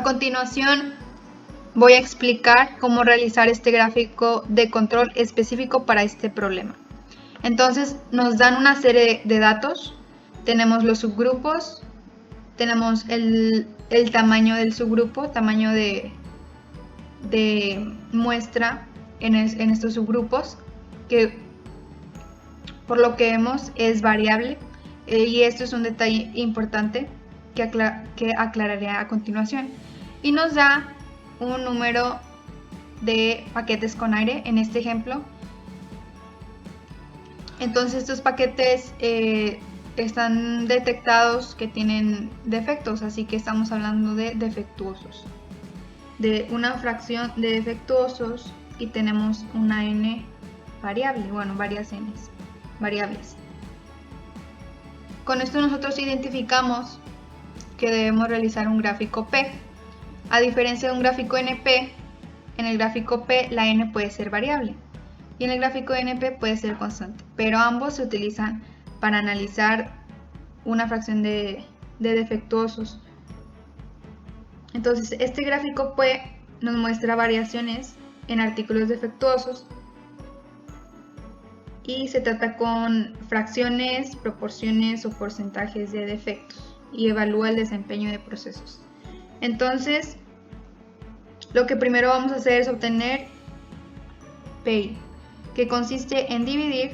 continuación voy a explicar cómo realizar este gráfico de control específico para este problema. Entonces nos dan una serie de datos, tenemos los subgrupos, tenemos el tamaño del subgrupo, tamaño de muestra en estos subgrupos, que por lo que vemos es variable, y esto es un detalle importante que aclararé a continuación. Y nos da un número de paquetes con aire en este ejemplo. Entonces estos paquetes están detectados que tienen defectos, así que estamos hablando de defectuosos, de una fracción de defectuosos, y tenemos una n variable, bueno, varias n's variables. Con esto nosotros identificamos que debemos realizar un gráfico P. A diferencia de un gráfico NP, en el gráfico P la n puede ser variable y en el gráfico NP puede ser constante, pero ambos se utilizan para analizar una fracción de defectuosos. Entonces este gráfico P nos muestra variaciones en artículos defectuosos y se trata con fracciones, proporciones o porcentajes de defectos y evalúa el desempeño de procesos. Entonces lo que primero vamos a hacer es obtener PI, que consiste en dividir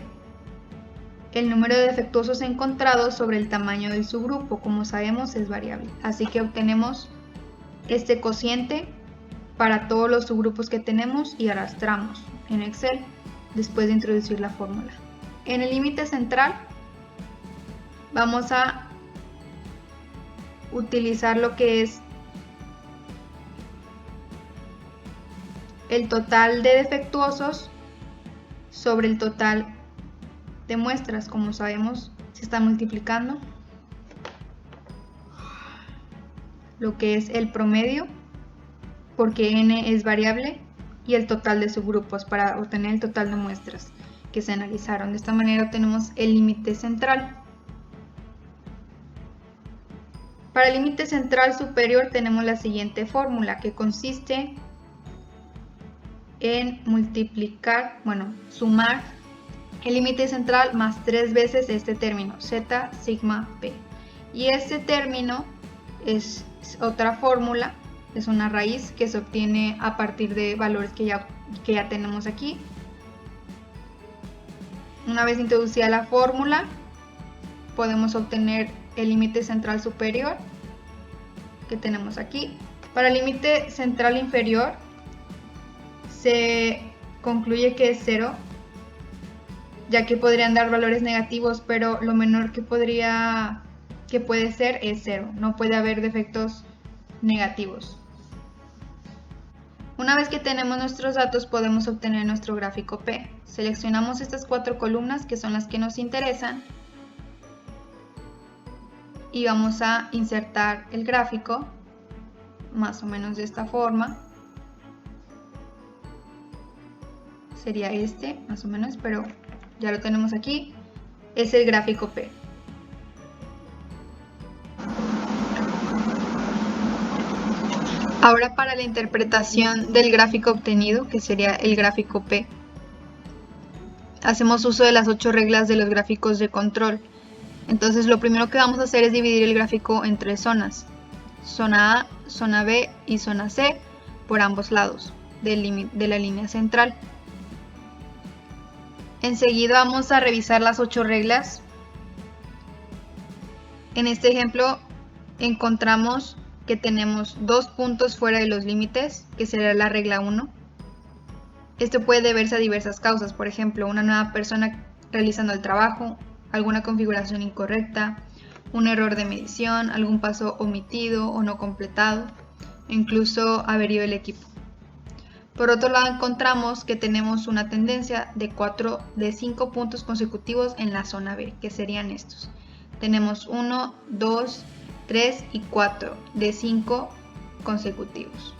el número de defectuosos encontrados sobre el tamaño del subgrupo. Como sabemos, es variable, así que obtenemos este cociente para todos los subgrupos que tenemos y arrastramos en Excel después de introducir la fórmula. En el límite central vamos a utilizar lo que es el total de defectuosos sobre el total de muestras. Como sabemos, se está multiplicando lo que es el promedio, porque n es variable, y el total de subgrupos para obtener el total de muestras que se analizaron. De esta manera obtenemos el límite central. Para el límite central superior tenemos la siguiente fórmula, que consiste en sumar el límite central más 3 veces este término, z sigma p. Y este término es otra fórmula, es una raíz que se obtiene a partir de valores que ya tenemos aquí. Una vez introducida la fórmula, podemos obtener el límite central superior que tenemos aquí. Para el límite central inferior se concluye que es 0, ya que podrían dar valores negativos, pero lo menor que puede ser es 0, no puede haber defectos negativos. Una vez que tenemos nuestros datos, podemos obtener nuestro gráfico P. Seleccionamos estas 4 columnas que son las que nos interesan y vamos a insertar el gráfico más o menos de esta forma. Sería este más o menos, pero ya lo tenemos aquí. Es el gráfico P. Ahora, para la interpretación del gráfico obtenido, que sería el gráfico P, hacemos uso de las 8 reglas de los gráficos de control. Entonces lo primero que vamos a hacer es dividir el gráfico en 3 zonas: zona A, zona B y zona C, por ambos lados de la línea central. Enseguida vamos a revisar las 8 reglas. En este ejemplo encontramos que tenemos 2 puntos fuera de los límites, que será la regla 1. Esto puede deberse a diversas causas, por ejemplo, una nueva persona realizando el trabajo, alguna configuración incorrecta, un error de medición, algún paso omitido o no completado, incluso averío del equipo. Por otro lado, encontramos que tenemos una tendencia de 5 puntos consecutivos en la zona B, que serían estos. Tenemos 1, 2, 3 y 4 de 5 consecutivos.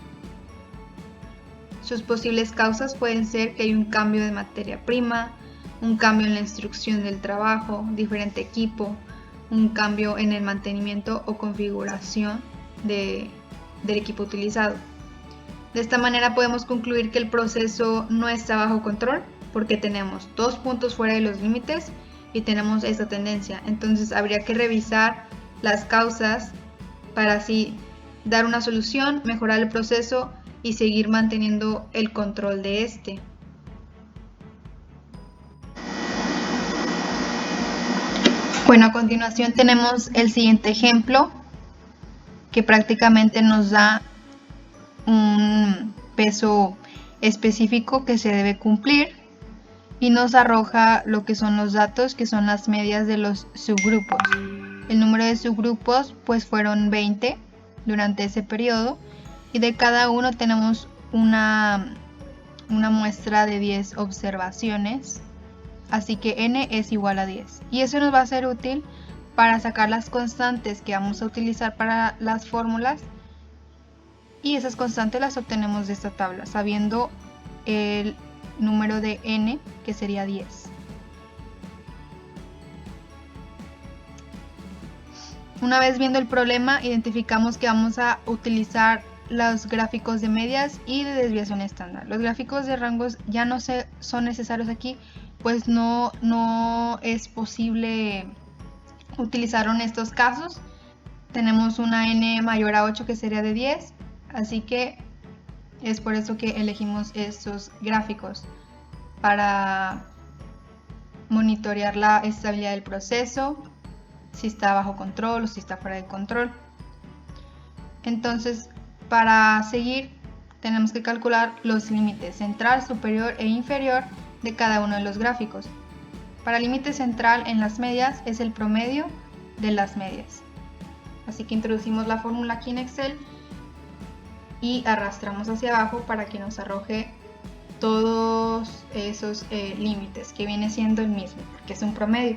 Sus posibles causas pueden ser que hay un cambio de materia prima, un cambio en la instrucción del trabajo, diferente equipo, un cambio en el mantenimiento o configuración de del equipo utilizado. De esta manera podemos concluir que el proceso no está bajo control porque tenemos 2 puntos fuera de los límites y tenemos esta tendencia. Entonces habría que revisar las causas para así dar una solución, mejorar el proceso y seguir manteniendo el control de este. Bueno, a continuación tenemos el siguiente ejemplo que prácticamente nos da un peso específico que se debe cumplir y nos arroja lo que son los datos, que son las medias de los subgrupos. El número de subgrupos pues fueron 20 durante ese periodo y de cada uno tenemos una muestra de 10 observaciones, así que n es igual a 10 y eso nos va a ser útil para sacar las constantes que vamos a utilizar para las fórmulas, y esas constantes las obtenemos de esta tabla sabiendo el número de n, que sería 10. Una vez viendo el problema, identificamos que vamos a utilizar los gráficos de medias y de desviación estándar. Los gráficos de rangos ya no son necesarios aquí, pues no es posible utilizar en estos casos. Tenemos una n mayor a 8 que sería de 10, así que es por eso que elegimos estos gráficos para monitorear la estabilidad del proceso, si está bajo control o si está fuera de control. Entonces, para seguir tenemos que calcular los límites central, superior e inferior de cada uno de los gráficos. Para el límite central en las medias es el promedio de las medias. Así que introducimos la fórmula aquí en Excel y arrastramos hacia abajo para que nos arroje todos esos límites, que viene siendo el mismo, porque es un promedio.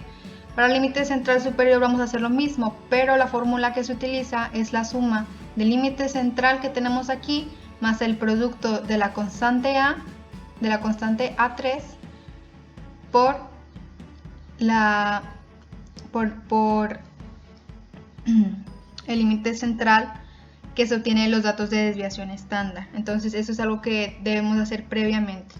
Para el límite central superior vamos a hacer lo mismo, pero la fórmula que se utiliza es la suma del límite central que tenemos aquí más el producto de la constante A, de la constante A3 por el límite central que se obtiene de los datos de desviación estándar. Entonces eso es algo que debemos hacer previamente.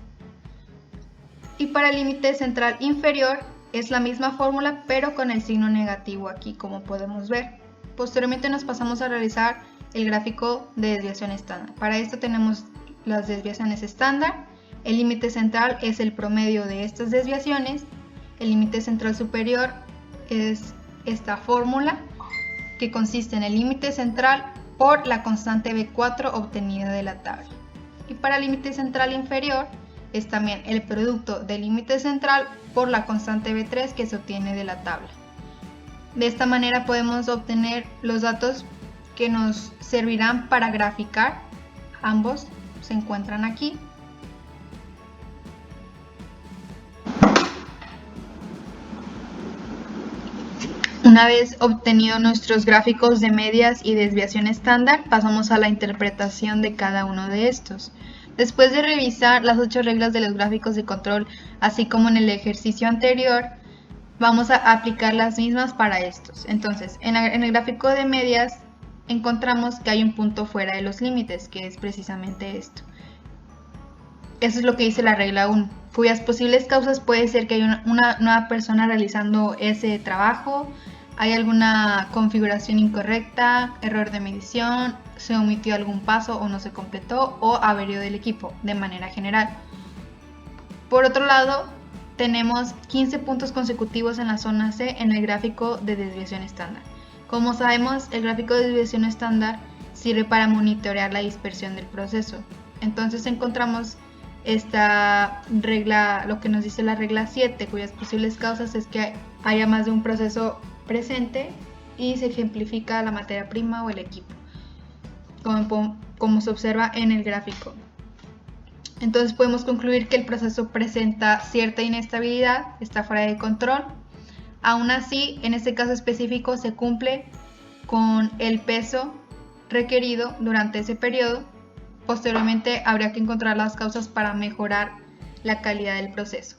Y para el límite central inferior es la misma fórmula, pero con el signo negativo aquí, como podemos ver. Posteriormente nos pasamos a realizar el gráfico de desviación estándar. Para esto tenemos las desviaciones estándar. El límite central es el promedio de estas desviaciones. El límite central superior es esta fórmula que consiste en el límite central por la constante B4 obtenida de la tabla. Y para el límite central inferior es también el producto del límite central por la constante B3 que se obtiene de la tabla. De esta manera podemos obtener los datos que nos servirán para graficar. Ambos se encuentran aquí. Una vez obtenido nuestros gráficos de medias y desviación estándar, pasamos a la interpretación de cada uno de estos. Después de revisar las 8 reglas de los gráficos de control, así como en el ejercicio anterior, vamos a aplicar las mismas para estos. Entonces, en el gráfico de medias encontramos que hay un punto fuera de los límites, que es precisamente esto. Eso es lo que dice la regla 1, cuyas posibles causas puede ser que haya una nueva persona realizando ese trabajo, hay alguna configuración incorrecta, error de medición, se omitió algún paso o no se completó, o avería del equipo de manera general. Por otro lado, tenemos 15 puntos consecutivos en la zona C en el gráfico de desviación estándar. Como sabemos, el gráfico de desviación estándar sirve para monitorear la dispersión del proceso. Entonces encontramos esta regla, lo que nos dice la regla 7, cuyas posibles causas es que haya más de un proceso presente y se ejemplifica la materia prima o el equipo, como se observa en el gráfico. Entonces podemos concluir que el proceso presenta cierta inestabilidad, está fuera de control. Aún así, en este caso específico se cumple con el peso requerido durante ese periodo. Posteriormente habría que encontrar las causas para mejorar la calidad del proceso.